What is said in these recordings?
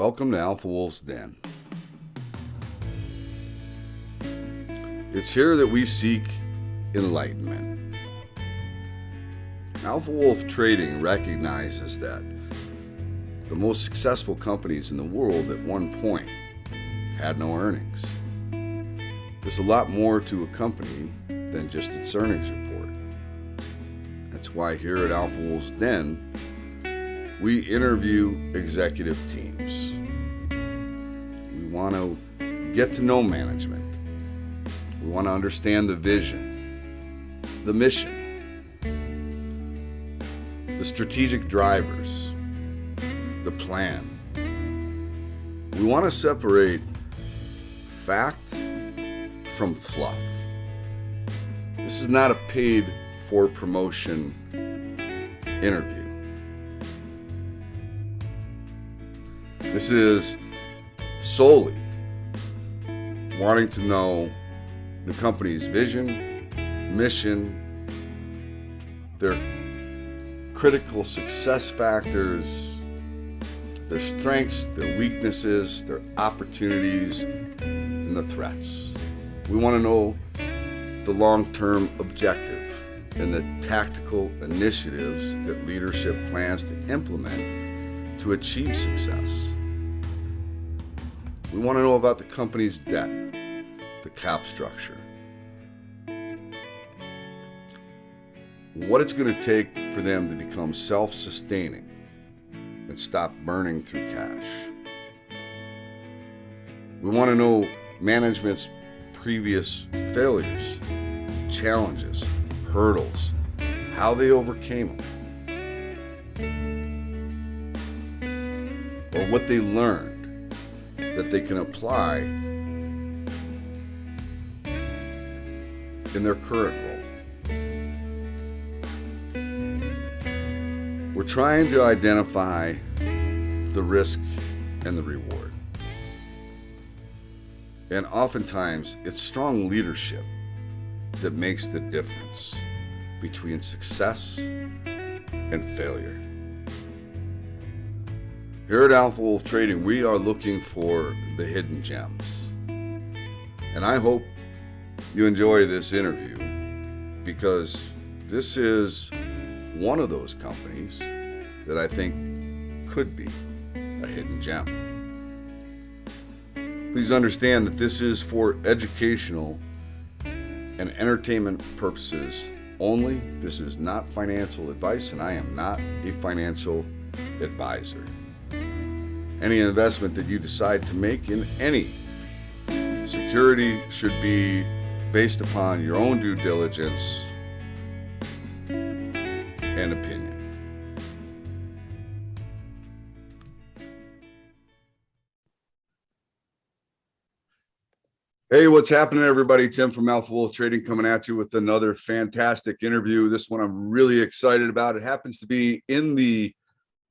Welcome to Alpha Wolf's Den. It's here that we seek enlightenment. Alpha Wolf Trading recognizes that the most successful companies in the world at one point had no earnings. There's a lot more to a company than just its earnings report. That's why here at Alpha Wolf's Den, we interview executive teams. We want to get to know management. We want to understand the vision, the mission, the strategic drivers, the plan. We want to separate fact from fluff. This is not a paid for promotion interview. This is solely wanting to know the company's vision, mission, their critical success factors, their strengths, their weaknesses, their opportunities, and the threats. We want to know the long-term objective and the tactical initiatives that leadership plans to implement to achieve success. We want to know about the company's debt, the cap structure, what it's going to take for them to become self-sustaining and stop burning through cash. We want to know management's previous failures, challenges, hurdles, how they overcame them, or what they learned that they can apply in their current role. We're trying to identify the risk and the reward. And oftentimes, it's strong leadership that makes the difference between success and failure. Here at Alpha Wolf Trading, we are looking for the hidden gems. And I hope you enjoy this interview because this is one of those companies that I think could be a hidden gem. Please understand that this is for educational and entertainment purposes only. This is not financial advice, and I am not a financial advisor. Any investment that you decide to make in any security should be based upon your own due diligence and opinion. Hey, what's happening, everybody? Tim from Alpha Wolf Trading coming at you with another fantastic interview. This one I'm really excited about. It happens to be in the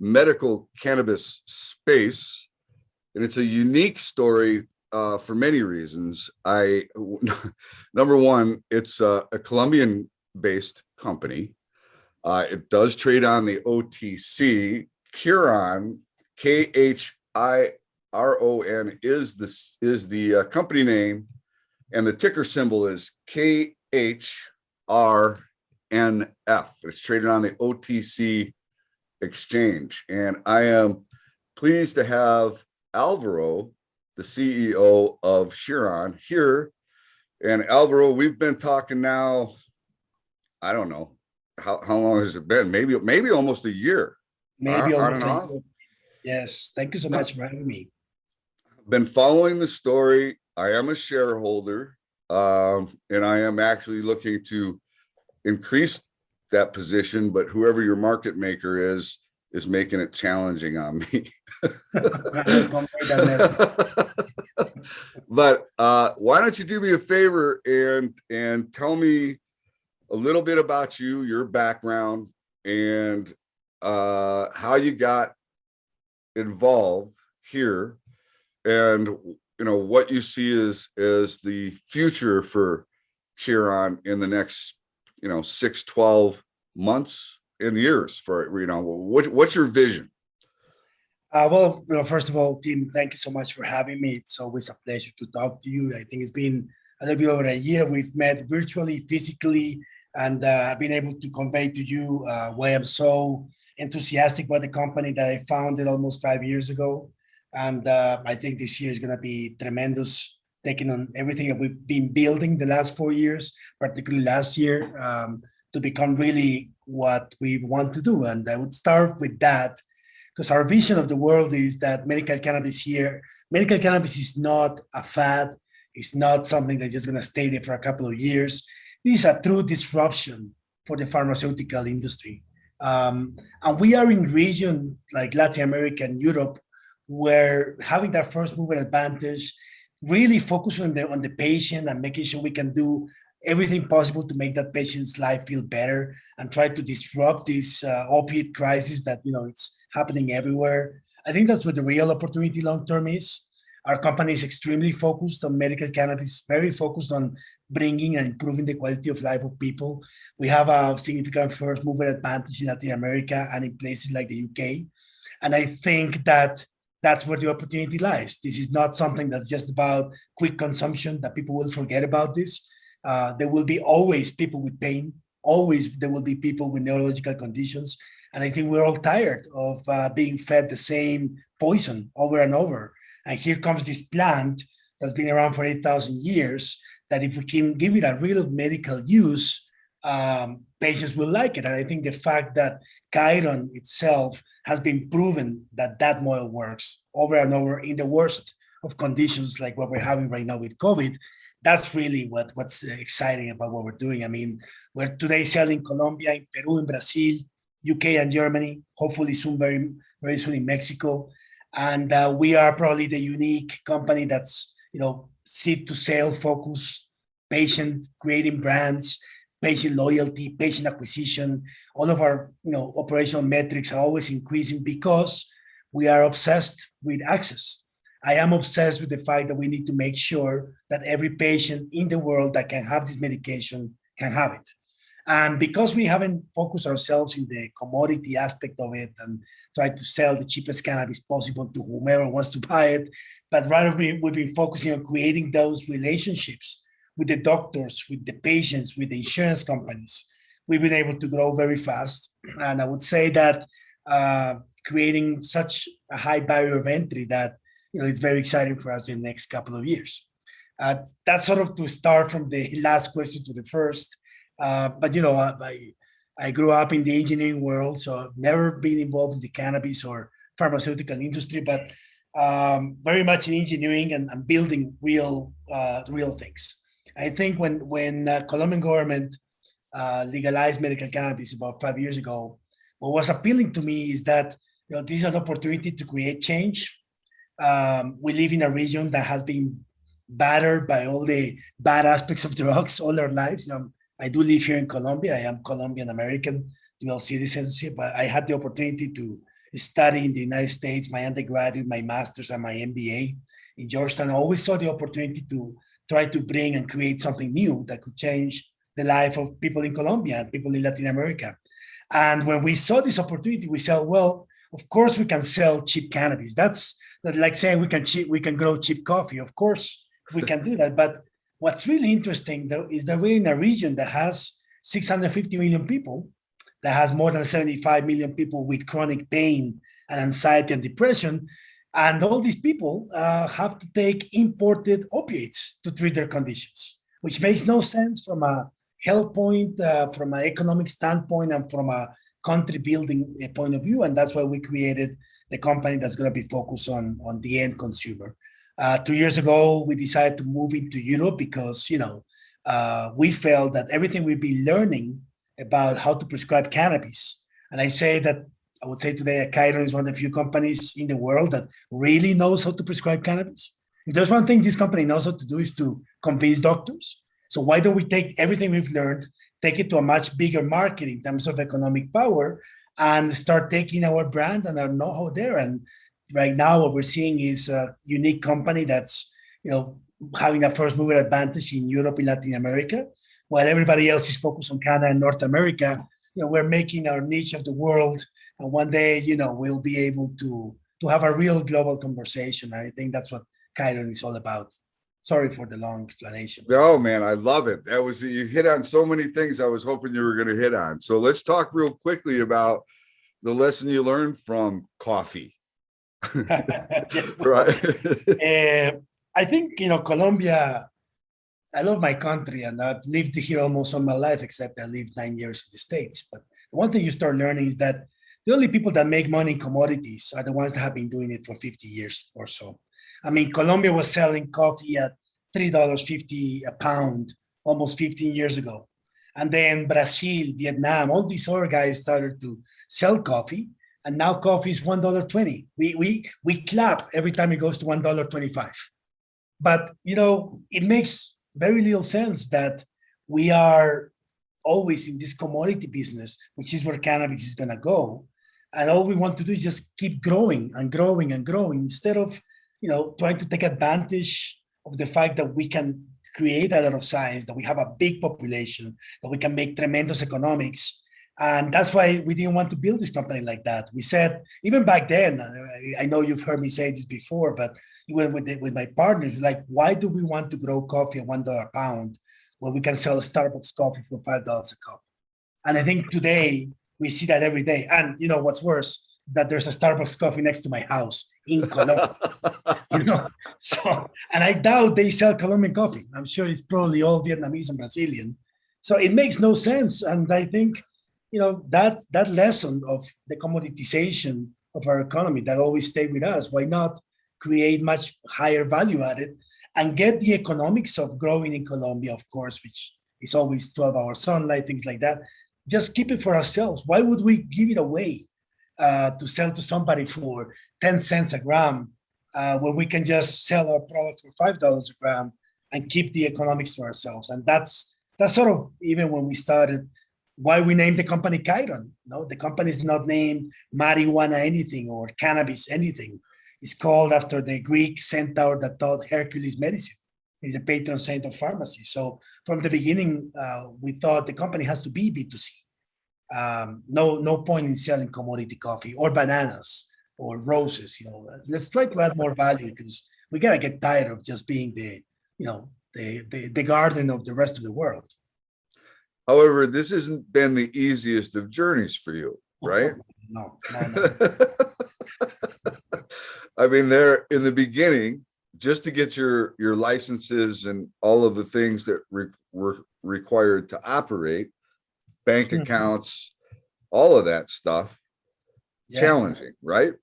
medical cannabis space, and it's a unique story for many reasons. Number one, it's a Colombian-based company. It does trade on the OTC. Khiron, KHIRON is the company name, and the ticker symbol is KHRNF. It's traded on the OTC exchange, and I am pleased to have Alvaro, the CEO of Khiron, here. And Alvaro, we've been talking now, I don't know how long has it been, maybe almost a year. Maybe almost a year. Yes, thank you so much for having me. Been following the story. I am a shareholder, and I am actually looking to increase that position, but whoever your market maker is making it challenging on me. But why don't you do me a favor and tell me a little bit about you, your background, and how you got involved here, and what you see as the future for Khiron in the next 6, 12 months and years. For what's your vision? First of all, Tim, thank you so much for having me. It's always a pleasure to talk to you. I think it's been a little bit over a year. We've met virtually, physically, and I've been able to convey to you why I'm so enthusiastic about the company that I founded almost 5 years ago. And I think this year is going to be tremendous, taking on everything that we've been building the last 4 years, particularly last year, to become really what we want to do. And I would start with that because our vision of the world is that medical cannabis is not a fad. It's not something that's just going to stay there for a couple of years. This is a true disruption for the pharmaceutical industry. And we are in region like Latin America and Europe, where having that first mover advantage, really focus on the patient and making sure we can do everything possible to make that patient's life feel better and try to disrupt this opiate crisis that it's happening everywhere. I think that's what the real opportunity long term is. Our company is extremely focused on medical cannabis, very focused on bringing and improving the quality of life of people. We have a significant first mover advantage in Latin America and in places like the UK. And I think that that's where the opportunity lies. This is not something that's just about quick consumption, that people will forget about this. There will be always people with pain. Always there will be people with neurological conditions. And I think we're all tired of being fed the same poison over and over. And here comes this plant that's been around for 8,000 years, that if we can give it a real medical use, patients will like it. And I think the fact that Khiron itself has been proven that that model works over and over in the worst of conditions like what we're having right now with COVID, that's really what's exciting about what we're doing. I mean, we're today selling Colombia, in Peru, in Brazil, UK and Germany, hopefully soon, very, very soon in Mexico. And we are probably the unique company that's, seed to sale focus, patient creating brands, patient loyalty, patient acquisition. All of our, operational metrics are always increasing because we are obsessed with access. I am obsessed with the fact that we need to make sure that every patient in the world that can have this medication can have it. And because we haven't focused ourselves in the commodity aspect of it and try to sell the cheapest cannabis possible to whomever wants to buy it, but rather we've been focusing on creating those relationships with the doctors, with the patients, with the insurance companies, we've been able to grow very fast. And I would say that creating such a high barrier of entry that it's very exciting for us in the next couple of years. That's sort of to start from the last question to the first. But I grew up in the engineering world, so I've never been involved in the cannabis or pharmaceutical industry, but very much in engineering and building real things. I think when Colombian government legalized medical cannabis about 5 years ago, what was appealing to me is that this is an opportunity to create change. We live in a region that has been battered by all the bad aspects of drugs all our lives. I do live here in Colombia. I am Colombian American, dual citizenship. I had the opportunity to study in the United States, my undergraduate, my master's, and my MBA in Georgetown. I always saw the opportunity to try to bring and create something new that could change the life of people in Colombia and people in Latin America. And when we saw this opportunity, we said, well, of course we can sell cheap cannabis. That's like saying we can grow cheap coffee. Of course we can do that. But what's really interesting, though, is that we're in a region that has 650 million people, that has more than 75 million people with chronic pain and anxiety and depression. And all these people have to take imported opiates to treat their conditions, which makes no sense from a health point, from an economic standpoint, and from a country building point of view. And that's why we created the company that's going to be focused on the end consumer. 2 years ago, we decided to move into Europe because, we felt that everything we've been learning about how to prescribe cannabis, and I would say today that Khiron is one of the few companies in the world that really knows how to prescribe cannabis. If there's one thing this company knows how to do is to convince doctors. So why don't we take everything we've learned, take it to a much bigger market in terms of economic power, and start taking our brand and our know-how there. And right now, what we're seeing is a unique company that's, having a first mover advantage in Europe, in Latin America, while everybody else is focused on Canada and North America. We're making our niche of the world, and one day, we'll be able to to have a real global conversation. I think that's what Khiron is all about. Sorry for the long explanation. Oh man, I love it. That was, you hit on so many things I was hoping you were going to hit on. So let's talk real quickly about the lesson you learned from coffee. Right. I think, Colombia, I love my country and I've lived here almost all my life, except I lived 9 years in the States. But one thing you start learning is that the only people that make money in commodities are the ones that have been doing it for 50 years or so. I mean, Colombia was selling coffee at $3.50 a pound almost 15 years ago. And then Brazil, Vietnam, all these other guys started to sell coffee. And now coffee is $1.20. We clap every time it goes to $1.25. But, it makes very little sense that we are always in this commodity business, which is where cannabis is going to go. And all we want to do is just keep growing and growing and growing instead of trying to take advantage of the fact that we can create a lot of science, that we have a big population, that we can make tremendous economics. And that's why we didn't want to build this company like that. We said, even back then, I know you've heard me say this before, but even with my partners, like, why do we want to grow coffee at $1 a pound when we can sell Starbucks coffee for $5 a cup? And I think today we see that every day. And what's worse is that there's a Starbucks coffee next to my house in Colombia. So, and I doubt they sell Colombian coffee. I'm sure it's probably all Vietnamese and Brazilian. So it makes no sense. And I think, that lesson of the commoditization of our economy that always stayed with us, why not create much higher value added and get the economics of growing in Colombia, of course, which is always 12-hour sunlight, things like that. Just keep it for ourselves. Why would we give it away to sell to somebody for 10 cents a gram when we can just sell our product for $5 a gram and keep the economics to ourselves? And that's sort of, even when we started, why we named the company Khiron. The company is not named marijuana anything or cannabis anything. It's called after the Greek centaur that taught Hercules medicine. He's a patron saint of pharmacy. So from the beginning, we thought the company has to be B2C. No point in selling commodity coffee or bananas or roses. Let's try to add more value, because we gotta get tired of just being the garden of the rest of the world. However, this hasn't been the easiest of journeys for you, right? No. I mean, there in the beginning, just to get your licenses and all of the things that were required to operate, bank accounts, all of that stuff, challenging, right?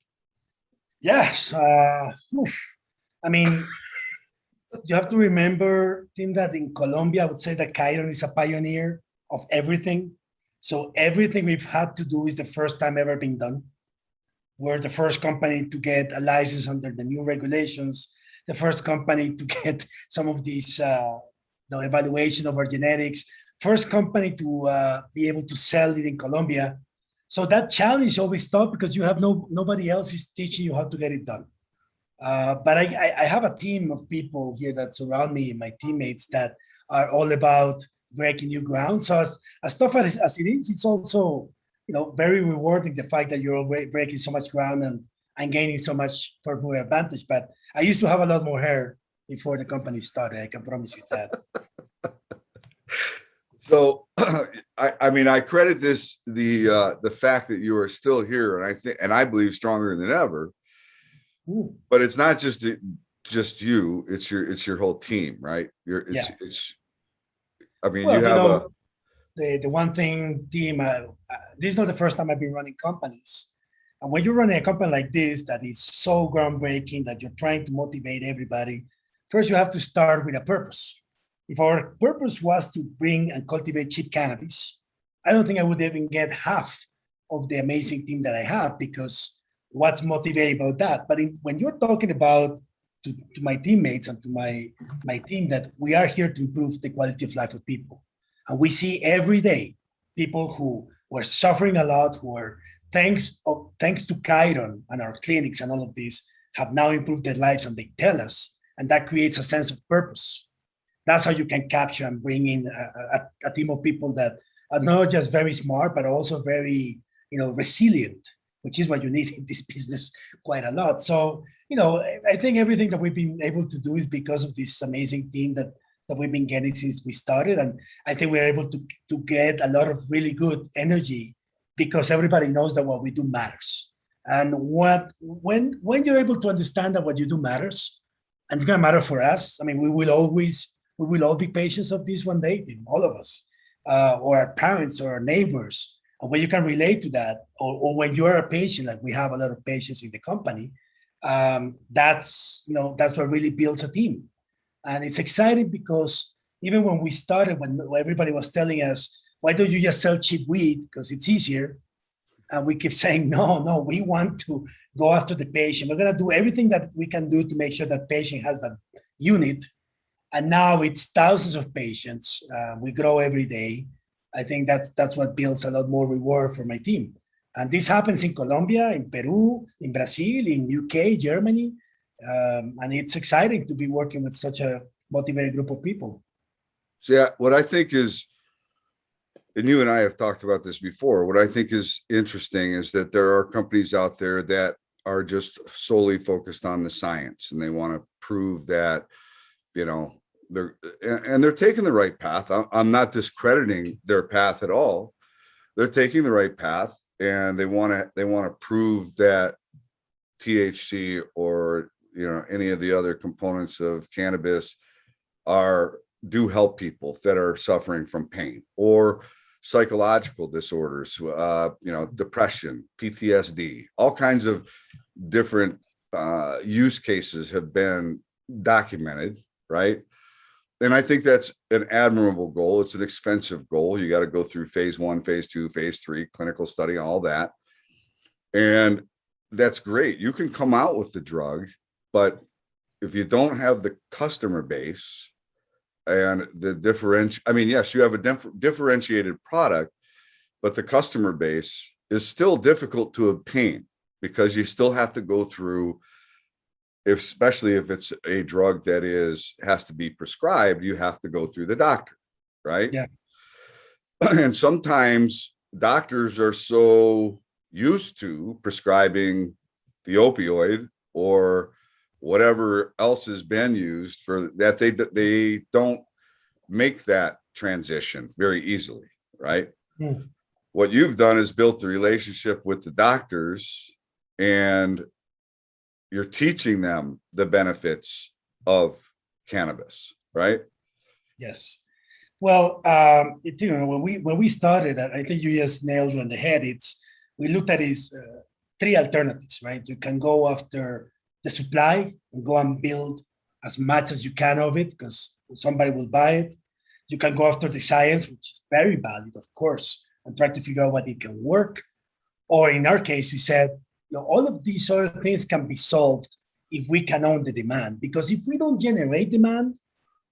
Yes. I mean, you have to remember, Tim, that in Colombia, I would say that Khiron is a pioneer of everything. So everything we've had to do is the first time ever being done. We're the first company to get a license under the new regulations, the first company to get some of these, the evaluation of our genetics, first company to be able to sell it in Colombia. So that challenge always tough because you have nobody else is teaching you how to get it done. But I have a team of people here that surround me, my teammates, that are all about breaking new ground. So as tough as it is, it's also very rewarding, the fact that you're already breaking so much ground and gaining so much for more advantage. But I used to have a lot more hair before the company started. I can promise you that. So, I mean, I credit this the fact that you are still here, and I believe stronger than ever. Ooh. But it's not just you; it's your whole team, right? It's. I mean, well, you have the one thing, team. This is not the first time I've been running companies, and when you're running a company like this that is so groundbreaking, that you're trying to motivate everybody, first you have to start with a purpose. If our purpose was to bring and cultivate cheap cannabis, I don't think I would even get half of the amazing team that I have, because what's motivating about that? But when you're talking about to my teammates and to my team, that we are here to improve the quality of life of people. And we see every day people who were suffering a lot, who are, thanks to Khiron and our clinics and all of this, have now improved their lives, and they tell us, and that creates a sense of purpose. That's how you can capture and bring in a team of people that are not just very smart, but also very, resilient. which is what you need in this business quite a lot. So, I think everything that we've been able to do is because of this amazing team that we've been getting since we started. And I think we're able to get a lot of really good energy because everybody knows that what we do matters. And when you're able to understand that what you do matters, and it's going to matter for us. I mean, we will all be patients of this one day, all of us, or our parents or our neighbors. And when you can relate to that, or when you're a patient, like we have a lot of patients in the company, that's what really builds a team. And it's exciting because even when we started, when everybody was telling us, why don't you just sell cheap weed? Because it's easier. And we keep saying, no, we want to go after the patient. We're going to do everything that we can do to make sure that patient has that unit. And now it's thousands of patients. We grow every day. I think that's what builds a lot more reward for my team. And this happens in Colombia, in Peru, in Brazil, in UK, Germany. And it's exciting to be working with such a motivated group of people. So yeah, what I think is, and you and I have talked about this before, what I think is interesting is that there are companies out there that are just solely focused on the science, and they want to prove that, they're taking the right path. I'm not discrediting their path at all. They're taking the right path, and they want to prove that THC or any of the other components of cannabis do help people that are suffering from pain or psychological disorders, depression, PTSD, all kinds of different use cases have been documented, right? And I think that's an admirable goal. It's an expensive goal. You got to go through phase 1, phase 2, phase 3, clinical study, all that. And that's great. You can come out with the drug, but if you don't have the customer base and yes, you have a differentiated product, but the customer base is still difficult to obtain because you still have to go through, especially if it's a drug that has to be prescribed, you have to go through the doctor, right? Yeah. And sometimes doctors are so used to prescribing the opioid or whatever else has been used for that, they don't make that transition very easily, right? What you've done is built the relationship with the doctors, and you're teaching them the benefits of cannabis, right? Yes. Well, when we started, I think you just nailed it on the head. We looked at it 3 alternatives, right? You can go after the supply and go and build as much as you can of it because somebody will buy it. You can go after the science, which is very valid, of course, and try to figure out what it can work. Or in our case, we said, all of these other things can be solved if we can own the demand. Because if we don't generate demand,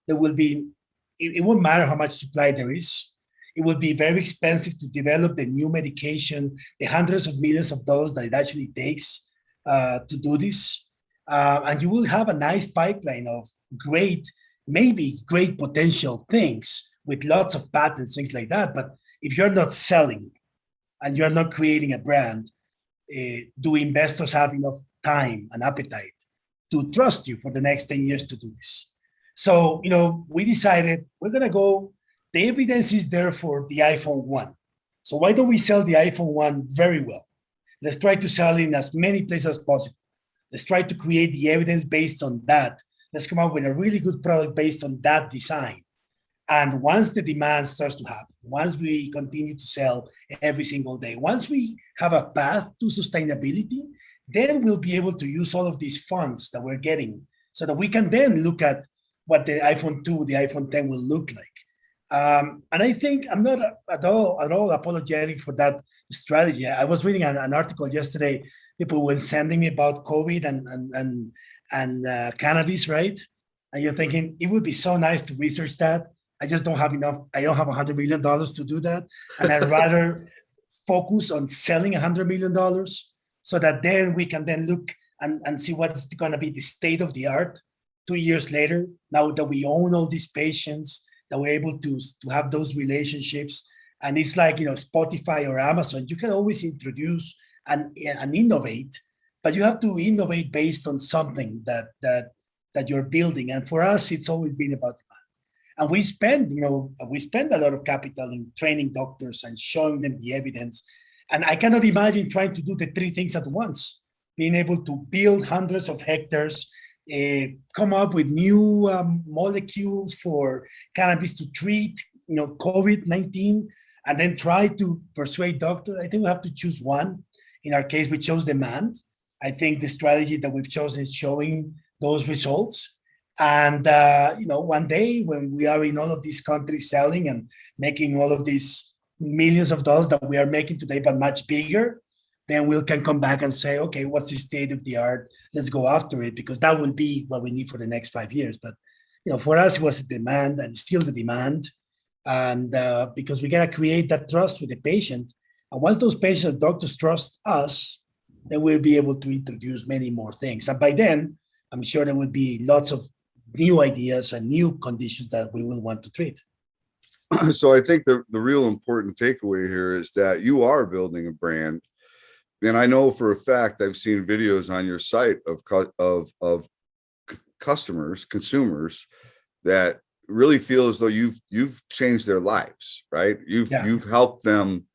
it won't matter how much supply there is. It will be very expensive to develop the new medication, the hundreds of millions of dollars that it actually takes to do this. And you will have a nice pipeline of maybe great potential things with lots of patents, things like that. But if you're not selling and you're not creating a brand, do investors have enough time and appetite to trust you for the next 10 years to do this? So, we decided we're going to go, the evidence is there for the iPhone 1. So why don't we sell the iPhone 1 very well? Let's try to sell in as many places as possible. Let's try to create the evidence based on that. Let's come up with a really good product based on that design. And once the demand starts to happen, once we continue to sell every single day, once we have a path to sustainability, then we'll be able to use all of these funds that we're getting so that we can then look at what the iPhone 2, the iPhone 10 will look like. And I think I'm not at all apologetic for that strategy. I was reading an article yesterday. People were sending me about COVID and cannabis, right? And you're thinking it would be so nice to research that. I just don't have enough. I don't have $100 million to do that. And I'd rather focus on selling $100 million so that then we can then look and see what's going to be the state of the art 2 years later, now that we own all these patients, that we're able to have those relationships. And it's like, Spotify or Amazon, you can always introduce and innovate, but you have to innovate based on something that you're building. And for us, it's always been about demand. And we spend a lot of capital in training doctors and showing them the evidence. And I cannot imagine trying to do the three things at once, being able to build hundreds of hectares, come up with new molecules for cannabis to treat, COVID-19, and then try to persuade doctors. I think we have to choose one. In our case, we chose demand. I think the strategy that we've chosen is showing those results. And, one day when we are in all of these countries selling and making all of these millions of dollars that we are making today, but much bigger, then we can come back and say, okay, what's the state of the art? Let's go after it, because that will be what we need for the next 5 years. But, for us, it was a demand and still the demand. And because we got to create that trust with the patient. And once those patients, doctors trust us, then we'll be able to introduce many more things. And by then, I'm sure there will be lots of new ideas and new conditions that we will want to treat. So I think the real important takeaway here is that you are building a brand. And I know for a fact, I've seen videos on your site of customers, consumers that really feel as though you've changed their lives, right? You've helped them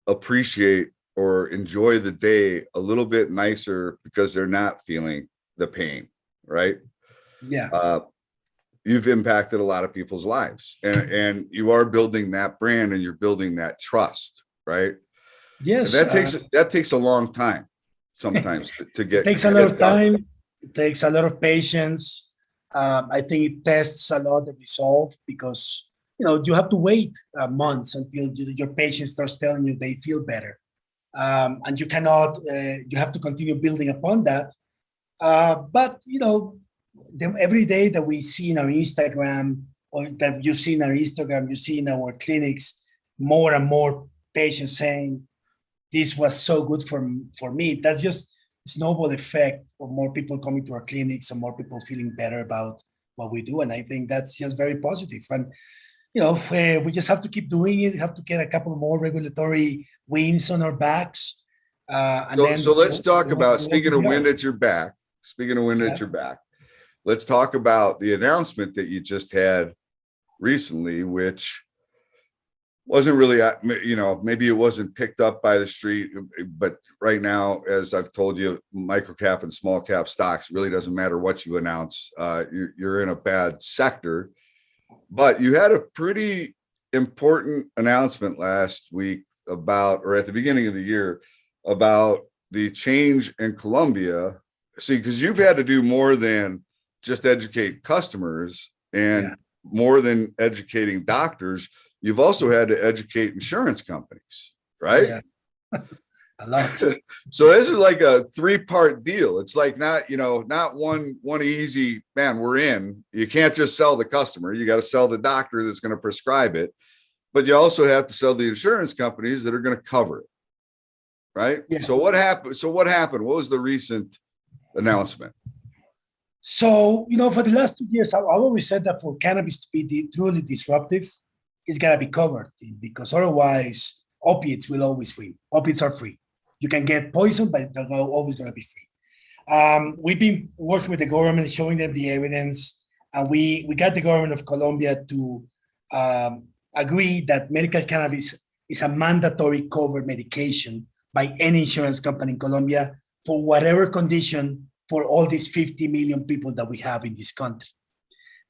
appreciate or enjoy the day a little bit nicer because they're not feeling the pain, right? Yeah. You've impacted a lot of people's lives, and you are building that brand, and you're building that trust, right? Yes. And that takes a long time sometimes to get. It takes a lot of time. It takes a lot of patience. I think it tests a lot of resolve, because you have to wait months until your patient starts telling you they feel better, and you cannot. You have to continue building upon that. But every day that we see in our Instagram, or that you see in our Instagram, you see in our clinics, more and more patients saying, this was so good for me. That's just snowball effect of more people coming to our clinics and more people feeling better about what we do. And I think that's just very positive. And, we just have to keep doing it. We have to get a couple more regulatory wins on our backs. So let's talk about, speaking of wind at your back, let's talk about the announcement that you just had recently, which wasn't really, maybe it wasn't picked up by the street, but right now, as I've told you, microcap and small cap stocks, really doesn't matter what you announce. You're in a bad sector, but you had a pretty important announcement last week or at the beginning of the year, about the change in Colombia. See, because you've had to do more than just educate customers and more than educating doctors. You've also had to educate insurance companies, right? Yeah. A lot. So this is like a 3-part deal. It's like not one easy, man, we're in. You can't just sell the customer. You got to sell the doctor that's going to prescribe it. But you also have to sell the insurance companies that are going to cover it, right? Yeah. So what happened? What was the recent announcement? So, for the last 2 years, I always said that for cannabis to be truly disruptive, it's got to be covered, because otherwise opiates will always win. Opiates are free. You can get poison, but they're always going to be free. We've been working with the government, showing them the evidence, and we got the government of Colombia to agree that medical cannabis is a mandatory covered medication by any insurance company in Colombia for whatever condition, for all these 50 million people that we have in this country.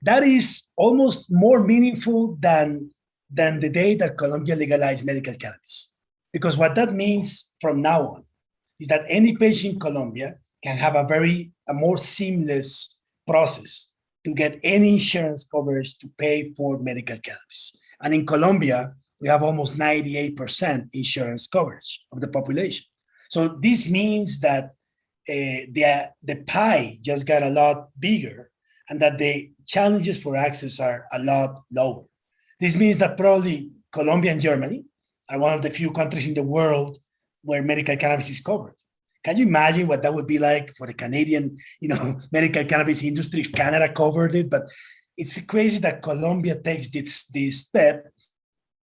That is almost more meaningful than the day that Colombia legalized medical cannabis. Because what that means from now on is that any patient in Colombia can have a more seamless process to get any insurance coverage to pay for medical cannabis. And in Colombia, we have almost 98% insurance coverage of the population. So this means that the pie just got a lot bigger, and that the challenges for access are a lot lower. This means that probably Colombia and Germany are one of the few countries in the world where medical cannabis is covered. Can you imagine what that would be like for the Canadian, medical cannabis industry if Canada covered it? But it's crazy that Colombia takes this step.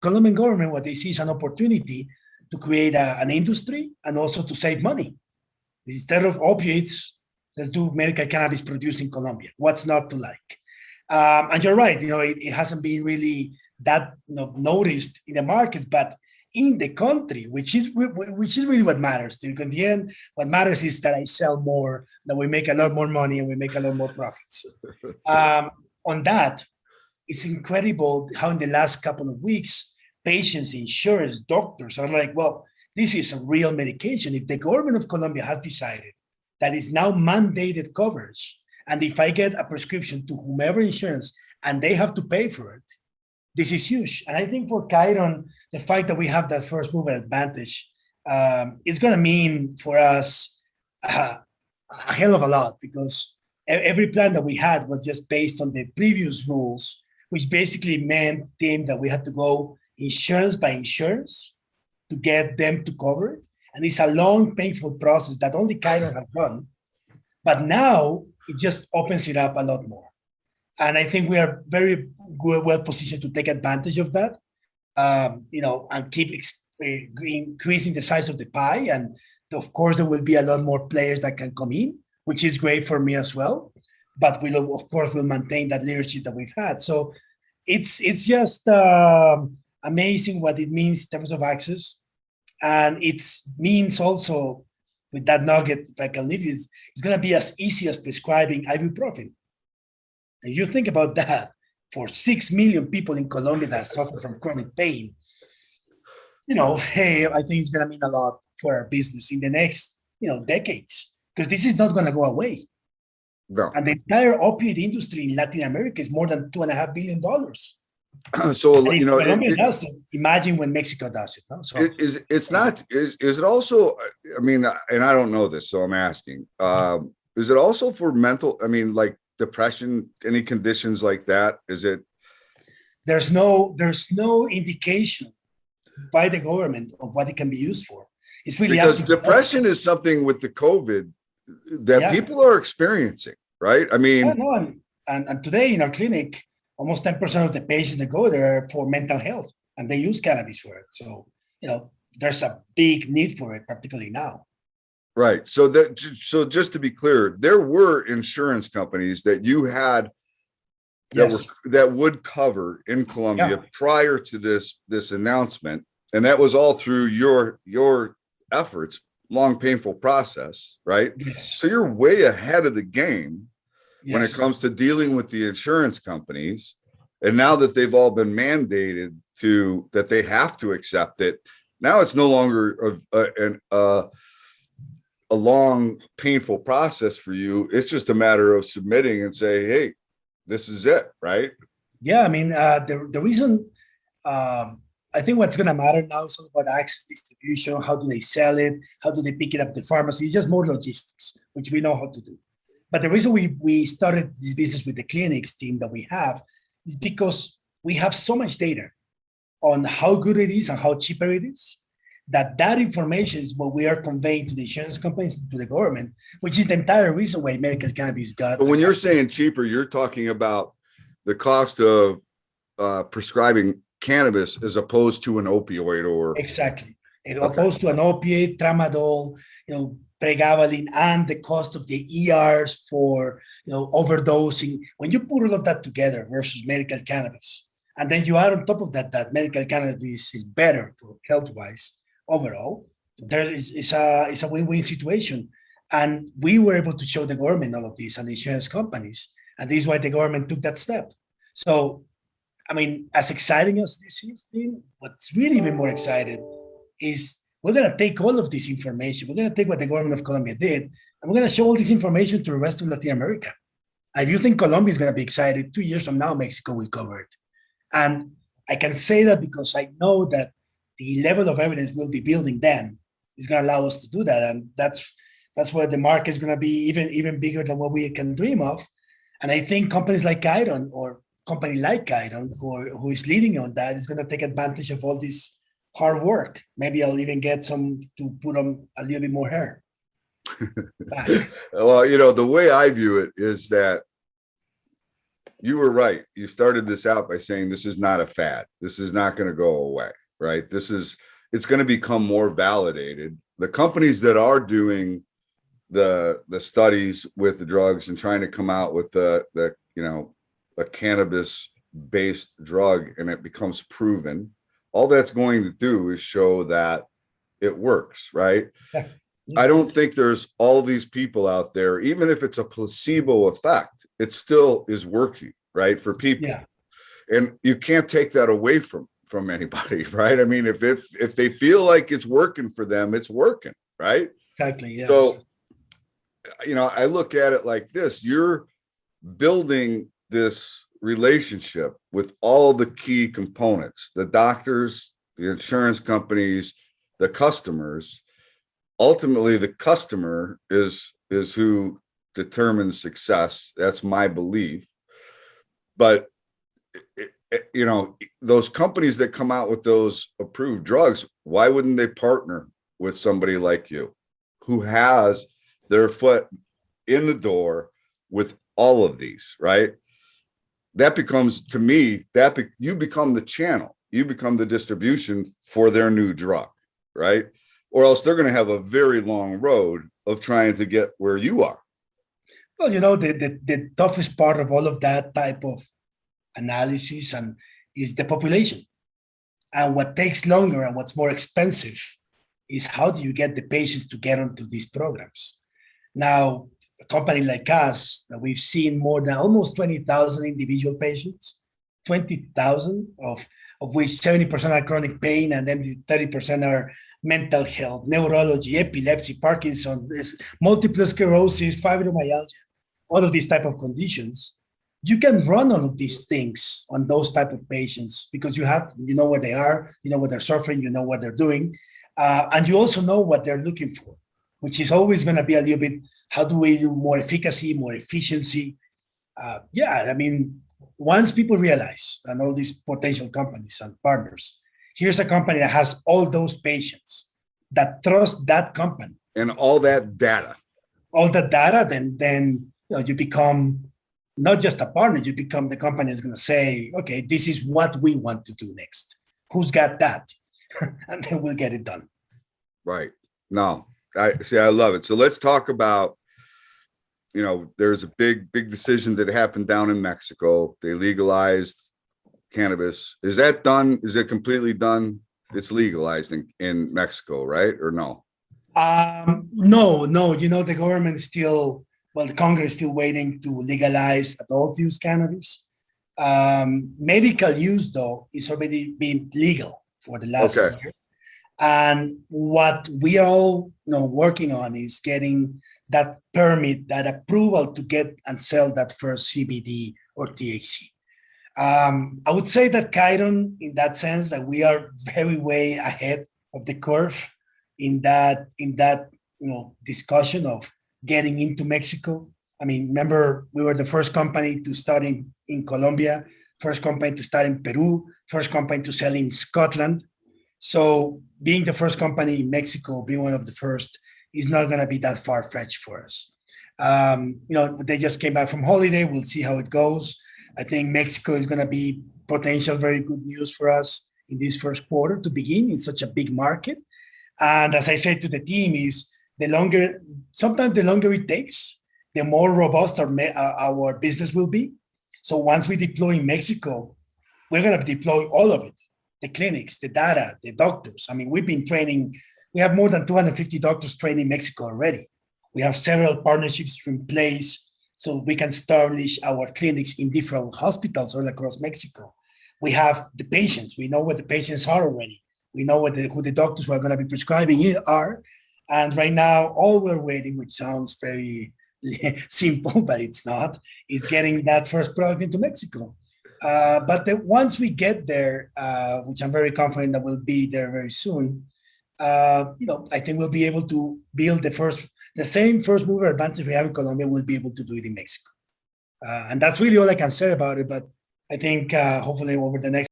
Colombian government, what they see is an opportunity to create an industry and also to save money. Instead of opioids, let's do medical cannabis produced in Colombia. What's not to like? And you're right, it hasn't been really that noticed in the markets, but in the country, which is really what matters. In the end, what matters is that I sell more, that we make a lot more money, and we make a lot more profits. On that, it's incredible how in the last couple of weeks, patients, insurance, doctors are like, well, this is a real medication. If the government of Colombia has decided that it's now mandated coverage, and if I get a prescription to whomever insurance and they have to pay for it, this is huge. And I think for Khiron, the fact that we have that first mover advantage, it's going to mean for us a hell of a lot, because every plan that we had was just based on the previous rules, which basically meant that we had to go insurance by insurance to get them to cover it. And it's a long, painful process that only Khiron has done. But now it just opens it up a lot more. And I think we are very well positioned to take advantage of that, and keep increasing the size of the pie. And of course, there will be a lot more players that can come in, which is great for me as well. But we'll maintain that leadership that we've had. So it's just amazing what it means in terms of access. And it means also, with that nugget, if I can leave you, it's going to be as easy as prescribing ibuprofen. And you think about that, for 6 million people in Colombia that suffer from chronic pain, hey, I think it's going to mean a lot for our business in the next, decades, because this is not going to go away. No. And the entire opioid industry in Latin America is more than $2.5 billion. So, Colombia does it. Imagine when Mexico does it. No? So, is it also, and I don't know this, so I'm asking, is it also for mental, like depression, any conditions like that? Is it? There's no indication by the government of what it can be used for. It's really because depression is something with the COVID that people are experiencing, right? And today in our clinic, almost 10% of the patients that go there are for mental health, and they use cannabis for it. So, there's a big need for it, particularly now. Right. So just to be clear, there were insurance companies that you had that would cover in Colombia prior to this announcement, and that was all through your efforts. Long, painful process, right? Yes. So you're way ahead of the game when it comes to dealing with the insurance companies. And now that they've all been mandated that they have to accept it, now it's no longer a long, painful process for you. It's just a matter of submitting and say, hey, this is it, right? Yeah, the reason I think what's going to matter now is about access, distribution. How do they sell it? How do they pick it up at the pharmacy? It's just more logistics, which we know how to do. But the reason we started this business with the clinics team that we have is because we have so much data on how good it is and how cheaper it is, that information is what we are conveying to the insurance companies, to the government, which is the entire reason why medical cannabis got. But when you're saying cheaper, you're talking about the cost of prescribing cannabis as opposed to an opioid, or exactly, opposed to an opiate, tramadol, pregabalin, and the cost of the ERs for overdosing. When you put all of that together versus medical cannabis, and then you add on top of that medical cannabis is better for health-wise overall, it's a win-win situation. And we were able to show the government all of this and the insurance companies, and this is why the government took that step. So, as exciting as this is, what's really even more excited is we're going to take all of this information. We're going to take what the government of Colombia did, and we're going to show all this information to the rest of Latin America. And if you think Colombia is going to be excited, 2 years from now, Mexico will cover it. And I can say that because I know that the level of evidence we'll be building then is going to allow us to do that. And that's where the market is going to be even bigger than what we can dream of. And I think companies like Khiron, or company like Khiron, who is leading on that, is going to take advantage of all this hard work. Maybe I'll even get some to put on a little bit more hair. Well, the way I view it is that you were right. You started this out by saying this is not a fad. This is not going to go away, right? This is it's going to become more validated. The companies that are doing the studies with the drugs and trying to come out with the a cannabis based drug, and it becomes proven, all that's going to do is show that it works, right? Yeah. I don't think there's all these people out there, even if it's a placebo effect, it still is working, right, for people. Yeah. And you can't take that away from anybody, right? I mean, if they feel like it's working for them, it's working, right? Exactly. Yes. So, I look at it like this: you're building this relationship with all the key components, the doctors, the insurance companies, the customers. Ultimately, the customer is who determines success. That's my belief. But those companies that come out with those approved drugs, why wouldn't they partner with somebody like you, who has their foot in the door with all of these, right? That becomes, to me, you become the channel, you become the distribution for their new drug, right? Or else they're going to have a very long road of trying to get where you are. Well, the toughest part of all of that type of analysis is the population. And what takes longer and what's more expensive is how do you get the patients to get onto these programs? Now, a company like us, that we've seen more than almost 20,000 individual patients, 20,000 of which 70% are chronic pain, and then the 30% are mental health, neurology, epilepsy, Parkinson's, multiple sclerosis, fibromyalgia, all of these type of conditions. You can run all of these things on those type of patients because you know where they are, you know what they're suffering, you know what they're doing, and you also know what they're looking for, which is always going to be a little bit, how do we do more efficacy, more efficiency? Once people realize, and all these potential companies and partners, here's a company that has all those patients that trust that company. And all that data. Then you become not just a partner, you become the company that's going to say, okay, this is what we want to do next. Who's got that? And then we'll get it done. Right. No, I love it. So let's talk about, there's a big decision that happened down in Mexico. They legalized cannabis. Is that done? Is it completely done? It's legalized in Mexico, right? Or no? No, the government still, the Congress is still waiting to legalize adult use cannabis. Medical use, though, is already been legal for the last year. And what we are all working on is getting that permit, that approval to get and sell that first CBD or THC. I would say that Khiron, in that sense, that we are very way ahead of the curve in that discussion of getting into Mexico. I mean, remember, we were the first company to start in Colombia, first company to start in Peru, first company to sell in Scotland. So being the first company in Mexico, being one of the first, is not going to be that far-fetched for us. They just came back from holiday. We'll see how it goes. I think Mexico is going to be potential very good news for us in this first quarter to begin in such a big market. And as I said to the team, is sometimes the longer it takes, the more robust our business will be. So once we deploy in Mexico, we're going to deploy all of it, the clinics, the data, the doctors. I mean, we've been training. We have more than 250 doctors trained in Mexico already. We have several partnerships in place so we can establish our clinics in different hospitals all across Mexico. We have the patients. We know what the patients are already. We know who the doctors who are going to be prescribing are. And right now, all we're waiting, which sounds very simple, but it's not, is getting that first product into Mexico. But once we get there, which I'm very confident that we'll be there very soon, I think we'll be able to build the same first mover advantage we have in Colombia. We'll be able to do it in Mexico. And that's really all I can say about it. But I think hopefully over the next